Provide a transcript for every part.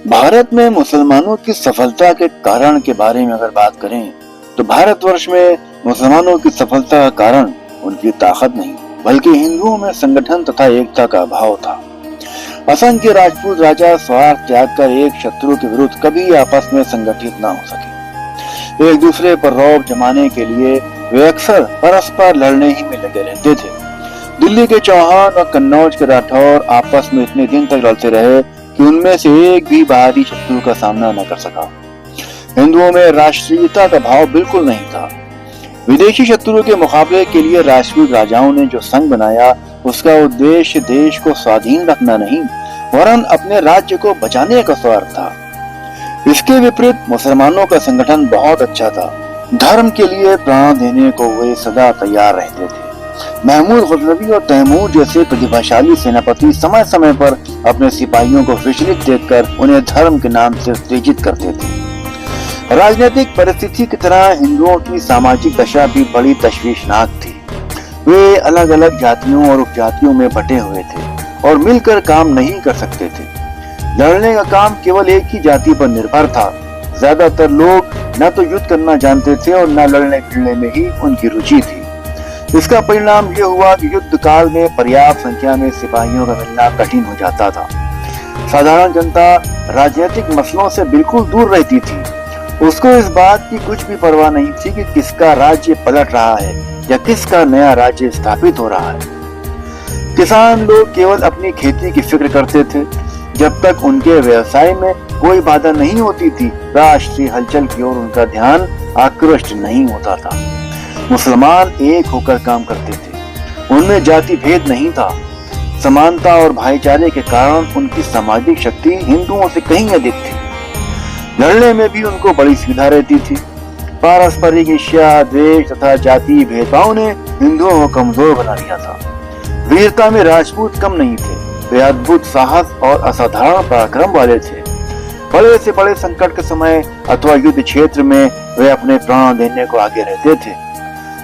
भारत में मुसलमानों की सफलता के कारण के बारे में अगर बात करें तो भारतवर्ष में मुसलमानों की सफलता का कारण उनकी ताकत नहीं बल्कि हिंदुओं में संगठन तथा एकता का अभाव था। असंख्य राजपूत राजा स्वार्थ त्याग कर एक शत्रु के विरुद्ध कभी आपस में संगठित न हो सके। एक दूसरे पर रौब जमाने के लिए वे अक्सर परस्पर लड़ने ही में लगे रहते थे। दिल्ली के चौहान और कन्नौज के राठौर आपस में इतने दिन तक लड़ते रहे कि उनमें से एक भी बाहरी शत्रु का सामना न कर सका। हिंदुओं में राष्ट्रीयता का भाव बिल्कुल नहीं था। विदेशी शत्रु के मुकाबले के लिए राजपूत राजाओं ने जो संघ बनाया उसका उद्देश्य देश को स्वाधीन रखना नहीं वरन अपने राज्य को बचाने का स्वार्थ था। इसके विपरीत मुसलमानों का संगठन बहुत अच्छा था। धर्म के लिए प्राण देने को वे सदा तैयार रहते थे। महमूद गजनवी और तैमूर जैसे प्रतिभाशाली सेनापति समय समय पर अपने सिपाहियों को विचलित देखकर उन्हें धर्म के नाम से उत्तेजित करते थे। राजनीतिक परिस्थिति की तरह हिंदुओं की सामाजिक दशा भी बड़ी तशवीशनाक थी। वे अलग अलग जातियों और उपजातियों में बटे हुए थे और मिलकर काम नहीं कर सकते थे। लड़ने का काम केवल एक ही जाति पर निर्भर था। ज्यादातर लोग न तो युद्ध करना जानते थे और न लड़ने भिड़ने में ही उनकी रुचि थी। इसका परिणाम यह हुआ कि युद्ध काल में पर्याप्त संख्या में सिपाहियों का मिलना कठिन हो जाता था। साधारण जनता राजनीतिक मसलों से बिल्कुल दूर रहती थी। उसको इस बात की कुछ भी परवाह नहीं थी कि किसका राज्य पलट रहा है या किसका नया राज्य स्थापित हो रहा है। किसान लोग केवल अपनी खेती की फिक्र करते थे। जब तक उनके व्यवसाय में कोई बाधा नहीं होती थी राष्ट्रीय हलचल की ओर उनका ध्यान आकृष्ट नहीं होता था। मुसलमान एक होकर काम करते थे। उनमें जाति भेद नहीं था। समानता और भाईचारे के कारण उनकी सामाजिक शक्ति हिंदुओं से कहीं अधिक थी। लड़ने में भी उनको बड़ी सुविधा रहती थी। पारस्परिक ईर्ष्या, द्वेष तथा जाति भेदभाव ने हिंदुओं को कमजोर बना दिया था। वीरता में राजपूत कम नहीं थे। वे अद्भुत साहस और असाधारण पराक्रम वाले थे। बड़े से बड़े संकट के समय अथवा युद्ध क्षेत्र में वे अपने प्राण देने को आगे रहते थे।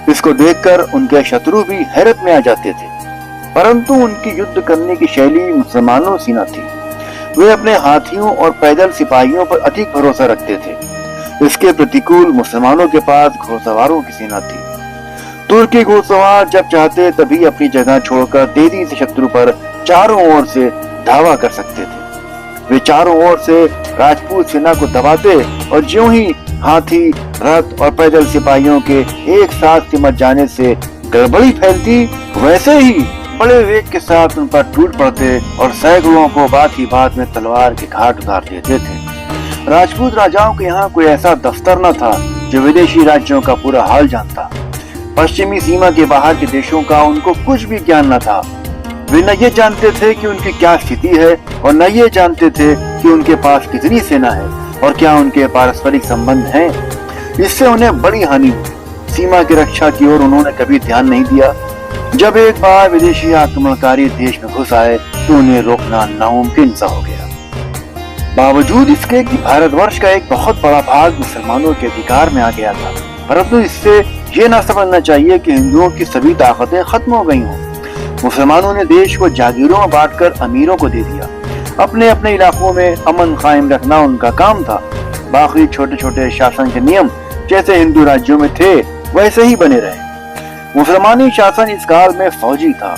इसको देखकर उनके शत्रु भी हैरत में आ जाते थे। परंतु उनकी युद्ध करने की शैली मुसलमानों सी न थी। वे अपने हाथियों और पैदल सिपाहियों पर अधिक भरोसा रखते थे। इसके प्रतिकूल मुसलमानों के पास घोड़सवारों की सेना थी। तुर्की घोड़सवार जब चाहते तभी अपनी जगह छोड़कर तेजी से शत्रु पर चारों ओर से धावा कर सकते थे। वे चारों ओर से राजपूत सेना को दबाते और ज्यों ही हाथी, रथ और पैदल सिपाहियों के एक साथ सिमट जाने से गड़बड़ी फैलती वैसे ही बड़े वेग के साथ उन पर टूट पड़ते और सैकड़ों को बात ही बात में तलवार के घाट उतार देते थे। राजपूत राजाओं के यहाँ कोई ऐसा दफ्तर न था जो विदेशी राज्यों का पूरा हाल जानता। पश्चिमी सीमा के बाहर के देशों का उनको कुछ भी ज्ञान न था। वे न ये जानते थे कि उनकी क्या स्थिति है और न ये जानते थे कि उनके पास कितनी सेना है और क्या उनके पारस्परिक संबंध हैं। इससे उन्हें बड़ी हानि हुई। सीमा की रक्षा की ओर उन्होंने कभी ध्यान नहीं दिया। जब एक बार विदेशी आक्रमणकारी देश में घुस आए तो उन्हें रोकना नामुमकिन सा हो गया। बावजूद इसके कि भारतवर्ष का एक बहुत बड़ा भाग मुसलमानों के अधिकार में आ गया था, परंतु इससे ये ना समझना चाहिए कि हिंदुओं की सभी ताकतें खत्म हो गई हों। मुसलमानों ने देश को जागीरों में बांटकर अमीरों को दे दिया। अपने अपने इलाकों में अमन कायम रखना उनका काम था। बाकी छोटे छोटे शासन के नियम जैसे हिंदू राज्यों में थे वैसे ही बने रहे। मुसलमानी शासन इस काल में फौजी था।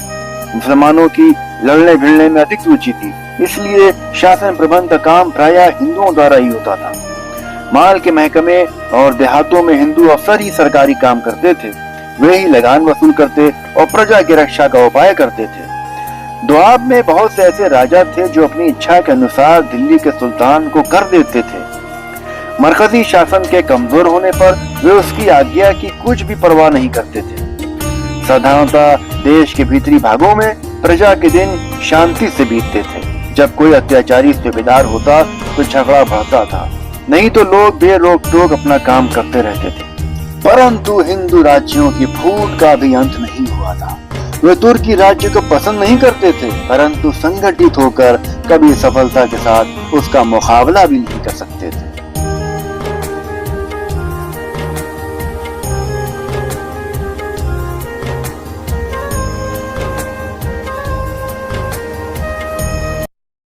मुसलमानों की लड़ने भिड़ने में अधिक रुचि थी, इसलिए शासन प्रबंध का काम प्रायः हिंदुओं द्वारा ही होता था। माल के महकमे और देहातों में हिंदू अफसर ही सरकारी काम करते थे। वे ही लगान वसूल करते और प्रजा की रक्षा का उपाय करते थे। दोआब में बहुत से ऐसे राजा थे जो अपनी इच्छा के अनुसार दिल्ली के सुल्तान को कर देते थे। मरकजी शासन के कमजोर होने पर वे उसकी आज्ञा की कुछ भी परवाह नहीं करते थे। साधारणतः देश के भीतरी भागों में प्रजा के दिन शांति से बीतते थे। जब कोई अत्याचारी सूबेदार होता तो झगड़ा बढ़ता था, नहीं तो लोग बेरोक टोक अपना काम करते रहते थे। परंतु हिंदू राज्यों की फूट का भी अंत नहीं हुआ था। वे तुर्की राज्य को पसंद नहीं करते थे, परंतु संगठित होकर कभी सफलता के साथ उसका मुकाबला भी नहीं कर सकते थे।